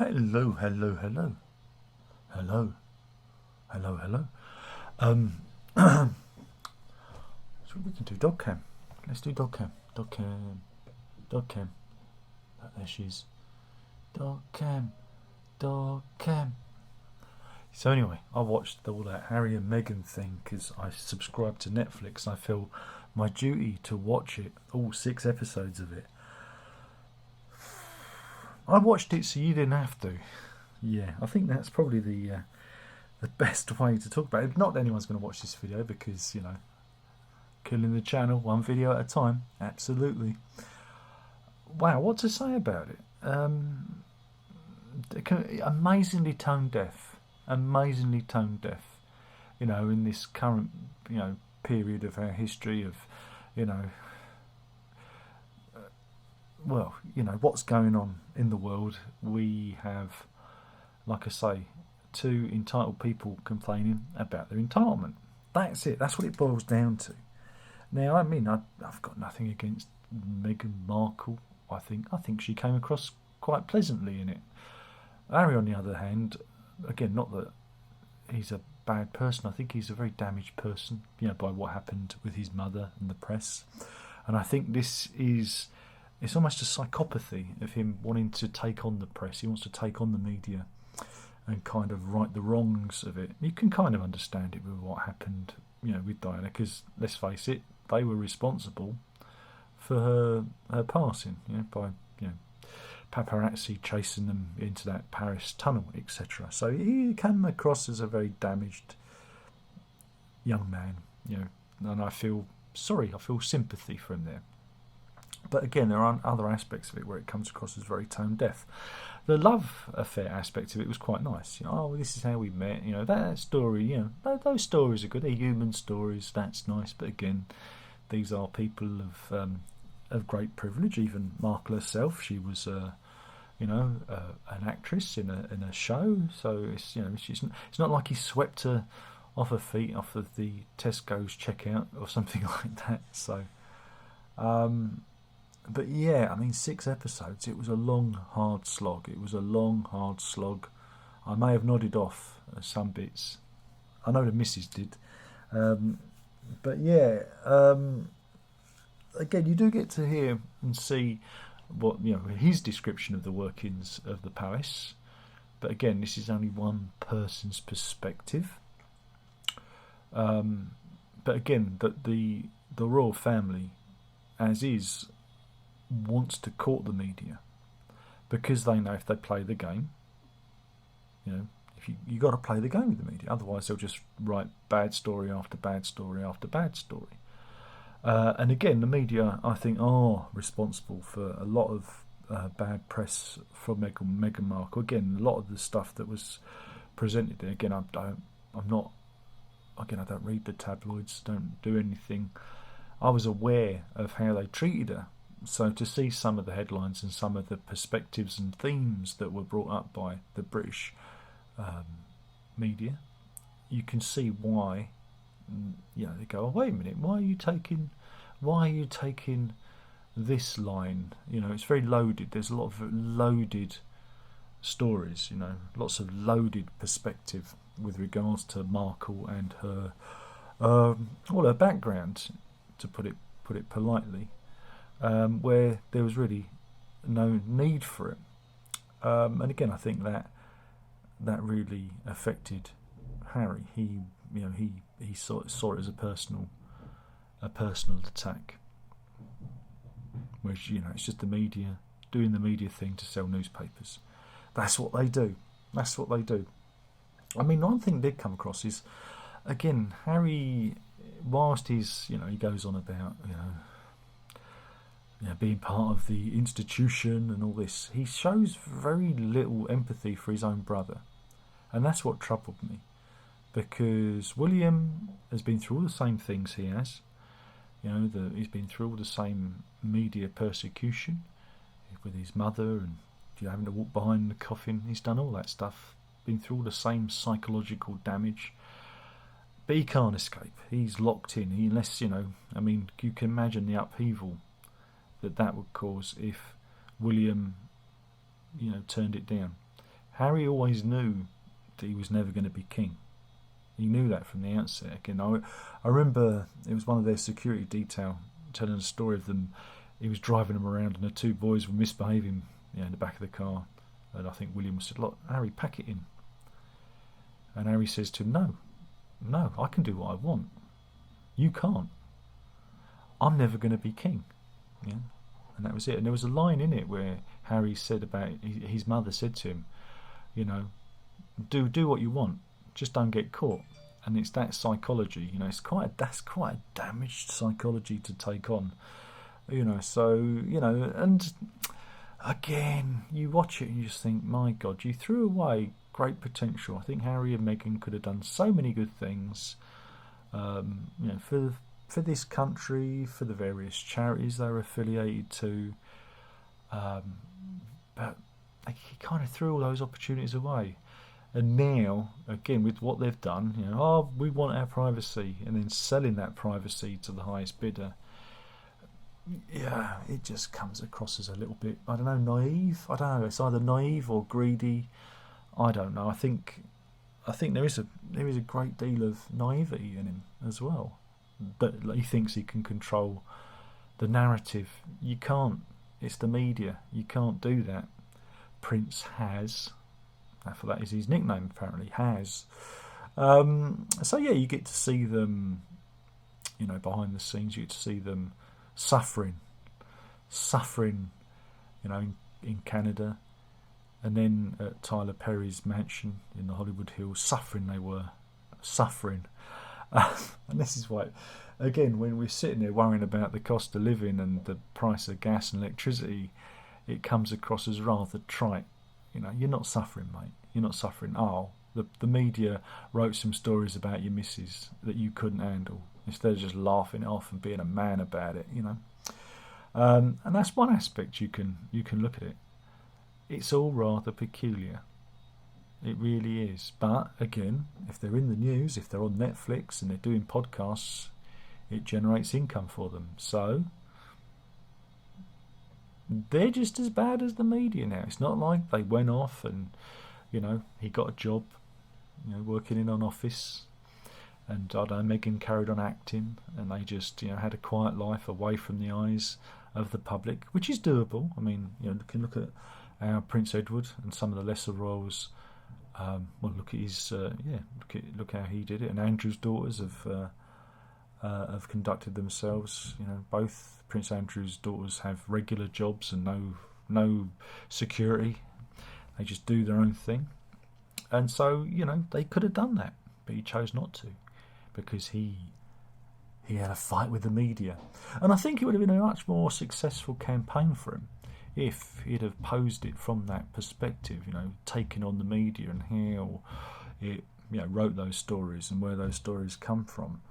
Hello, hello, hello, hello, hello, hello. Um, so we can do dog cam. Let's do dog cam, dog cam, dog cam. Oh, there she is. Dog cam, dog cam. So anyway, I watched all that Harry and Meghan thing because I subscribe to Netflix. I feel my duty to watch it, all 6 episodes of it. I watched it so you didn't have to. Yeah, I think that's probably the best way to talk about it. Not that anyone's going to watch this video because, you know, killing the channel one video at a time. Absolutely. Wow, what to say about it? Amazingly tone deaf. Amazingly tone deaf. You know, in this current, you know, period of our history of, you know, well, you know, what's going on in the world. We have, like I say, 2 entitled people complaining about their entitlement. That's it. That's what it boils down to. Now, I mean, I've got nothing against Meghan Markle. I think she came across quite pleasantly in it. Harry, on the other hand, again, not that he's a bad person. I think he's a very damaged person, you know, by what happened with his mother and the press. And I think this is, it's almost a psychopathy of him wanting to take on the press. He wants to take on the media and kind of right the wrongs of it. You can kind of understand it with what happened, you know, with Diana, because let's face it, they were responsible for her passing, you know, by, you know, paparazzi chasing them into that Paris tunnel, etc. So he came across as a very damaged young man, you know, and I feel sorry, I feel sympathy for him there. But again, there are other aspects of it where it comes across as very tone deaf. The love affair aspect of it was quite nice. You know, oh, this is how we met. You know, that story. You know, those stories are good. They're human stories. That's nice. But again, these are people of great privilege. Even Markle herself, she was, you know, an actress in a show. So it's, you know, it's not like he swept her off her feet off of the Tesco's checkout or something like that. So. But yeah, I mean, 6 episodes. It was a long, hard slog. It was a long, hard slog. I may have nodded off some bits. I know the missus did. But yeah, again, you do get to hear and see what, you know, his description of the workings of the palace. But again, this is only one person's perspective. But again, the royal family, as is, wants to court the media because they know if they play the game, you know, if you got to play the game with the media, otherwise they'll just write bad story after bad story after bad story. And again, the media, I think, are responsible for a lot of bad press from Meghan Markle. Again, a lot of the stuff that was presented there. Again, I don't read the tabloids, don't do anything. I was aware of how they treated her. So to see some of the headlines and some of the perspectives and themes that were brought up by the British media, you can see why. You know, they go, oh, wait a minute, why are you taking this line? You know, it's very loaded. There's a lot of loaded stories. You know, lots of loaded perspective with regards to Markle and her, her background, to put it politely. Where there was really no need for it, and again, I think that really affected Harry. He saw it as a personal attack, which, you know, it's just the media doing the media thing to sell newspapers. That's what they do. I mean, one thing did come across is, again, Harry, whilst he's, you know, he goes on about, you know, being part of the institution and all this, he shows very little empathy for his own brother. And that's what troubled me. Because William has been through all the same things he has. You know, he's been through all the same media persecution with his mother and having to walk behind the coffin. He's done all that stuff. Been through all the same psychological damage. But he can't escape. He's locked in. Unless, you know, I mean, you can imagine the upheaval that would cause if William, you know, turned it down. Harry always knew that he was never going to be king. He knew that from the outset. Again, I remember it was one of their security detail telling a story of them. He was driving them around, and the two boys were misbehaving, in the back of the car. And I think William said, "Look, Harry, pack it in." And Harry says to him, No, I can do what I want. You can't. I'm never going to be king." Yeah, and that was it. And there was a line in it where Harry said about his mother said to him, do what you want, just don't get caught. And it's that psychology, that's quite a damaged psychology to take on, and again, you watch it and you just think, my God, you threw away great potential. I think Harry and Meghan could have done so many good things, for this country, for the various charities they're affiliated to, but he kind of threw all those opportunities away. And now, again, with what they've done, we want our privacy, and then selling that privacy to the highest bidder. Yeah, it just comes across as a little bit, I don't know, naive. I don't know. It's either naive or greedy. I don't know. I think there is a great deal of naivety in him as well. But he thinks he can control the narrative. You can't. It's the media. You can't do that. Prince has. For that is his nickname, apparently, has. So yeah, you get to see them, behind the scenes. You get to see them suffering, in Canada, and then at Tyler Perry's mansion in the Hollywood Hills, suffering. And this is why, again, when we're sitting there worrying about the cost of living and the price of gas and electricity, it comes across as rather trite. You're not suffering, mate. You're not suffering. Oh, the media wrote some stories about your missus that you couldn't handle, instead of just laughing it off and being a man about it, And that's one aspect you can look at it. It's all rather peculiar. It really is. But again, if they're in the news, if they're on Netflix and they're doing podcasts, it generates income for them. So they're just as bad as the media now. It's not like they went off and, he got a job, working in an office, and I don't know, Meghan carried on acting, and they just, had a quiet life away from the eyes of the public, which is doable. I mean, you can look at our Prince Edward and some of the lesser royals. Look at his, look how he did it. And Andrew's daughters have conducted themselves. Both Prince Andrew's daughters have regular jobs and no security. They just do their own thing. And so, they could have done that, but he chose not to, because he had a fight with the media. And I think it would have been a much more successful campaign for him if he'd have posed it from that perspective, taking on the media and how it, wrote those stories and where those stories come from.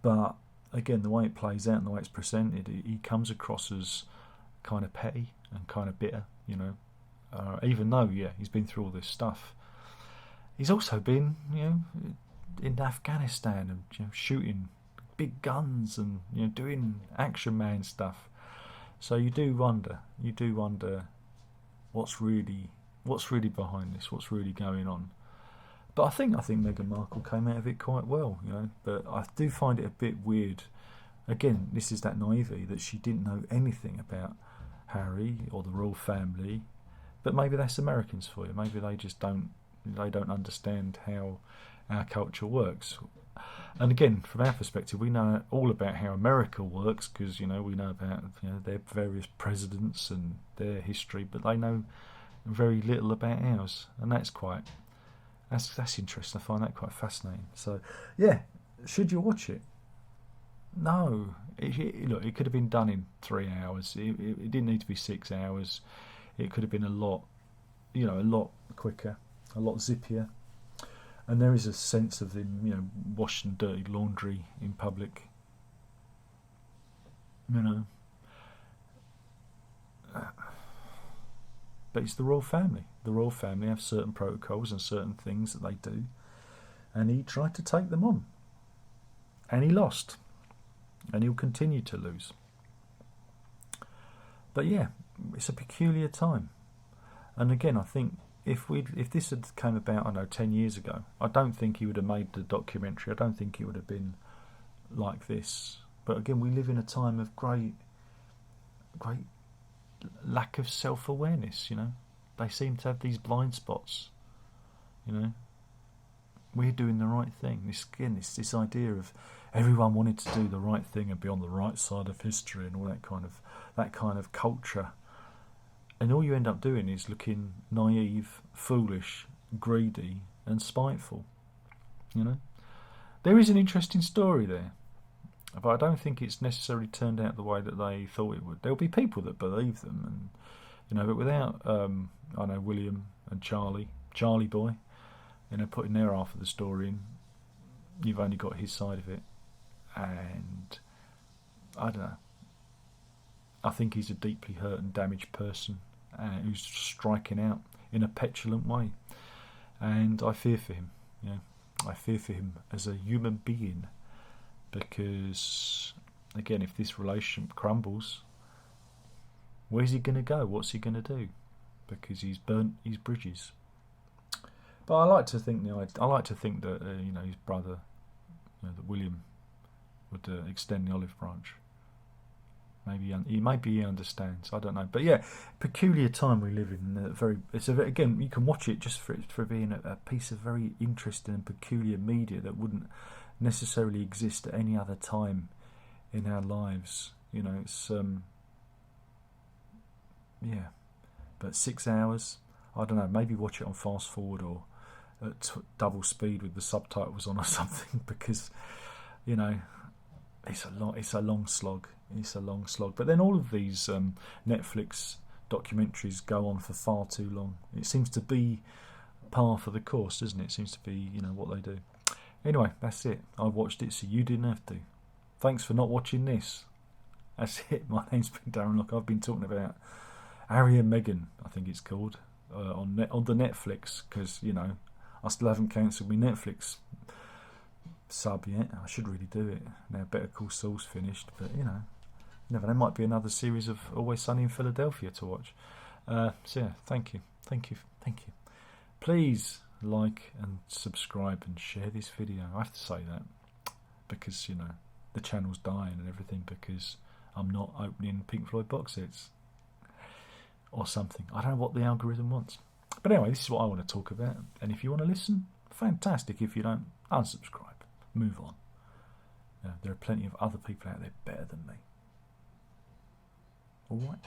But again, the way it plays out and the way it's presented, he comes across as kind of petty and kind of bitter, even though, he's been through all this stuff. He's also been, in Afghanistan and shooting big guns and doing action man stuff. So you do wonder what's really behind this, what's really going on. But I think Meghan Markle came out of it quite well, But I do find it a bit weird. Again, this is that naivety that she didn't know anything about Harry or the royal family. But maybe that's Americans for you. Maybe they just don't understand how our culture works. And again, from our perspective, we know all about how America works because we know about their various presidents and their history, but they know very little about ours, and that's interesting. I find that quite fascinating. So, yeah, should you watch it? No, it could have been done in 3 hours. It didn't need to be 6 hours. It could have been a lot quicker, a lot zippier. And there is a sense of him, washing dirty laundry in public. But it's the royal family. The royal family have certain protocols and certain things that they do. And he tried to take them on. And he lost. And he'll continue to lose. But yeah, it's a peculiar time. And again, I think, if this had come about, I don't know, 10 years ago, I don't think he would have made the documentary. I don't think it would have been like this. But again, we live in a time of great lack of self-awareness, you know. They seem to have these blind spots, you know. We're doing the right thing. This idea of everyone wanted to do the right thing and be on the right side of history and all that kind of culture. And all you end up doing is looking naive, foolish, greedy and spiteful, you know. There is an interesting story there, but I don't think it's necessarily turned out the way that they thought it would. There'll be people that believe them, and you know, but without I know William and Charlie boy, you know, putting their half of the story in, you've only got his side of it. And I don't know, I think he's a deeply hurt and damaged person who's striking out in a petulant way, and I fear for him. You know, I fear for him as a human being, because again, if this relationship crumbles, where's he going to go? What's he going to do? Because he's burnt his bridges. But I like to think that you know, his brother, you know, that William would extend the olive branch. Maybe he understands. I don't know. But yeah, peculiar time we live in. Again, you can watch it just for being a piece of very interesting and peculiar media that wouldn't necessarily exist at any other time in our lives. You know, it's yeah. But 6 hours, I don't know. Maybe watch it on fast forward or at double speed with the subtitles on or something, because you know, it's a long slog. It's a long slog. But then all of these Netflix documentaries go on for far too long. It seems to be par for the course, doesn't it? It seems to be, you know, what they do. Anyway, that's it. I watched it, so you didn't have to. Thanks for not watching this. That's it. My name's been Darren Lock. I've been talking about Harry and Meghan, I think it's called, on the Netflix, because, you know, I still haven't cancelled my Netflix sub yet. I should really do it now. Better Call Saul's finished, but you know, there might be another series of Always Sunny in Philadelphia to watch. So yeah, thank you. Please like and subscribe and share this video. I have to say that because, you know, the channel's dying and everything because I'm not opening Pink Floyd box sets or something. I don't know what the algorithm wants. But anyway, this is what I want to talk about. And if you want to listen, fantastic. If you don't, unsubscribe. Move on. There are plenty of other people out there better than me. Alright.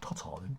Ta-ta then.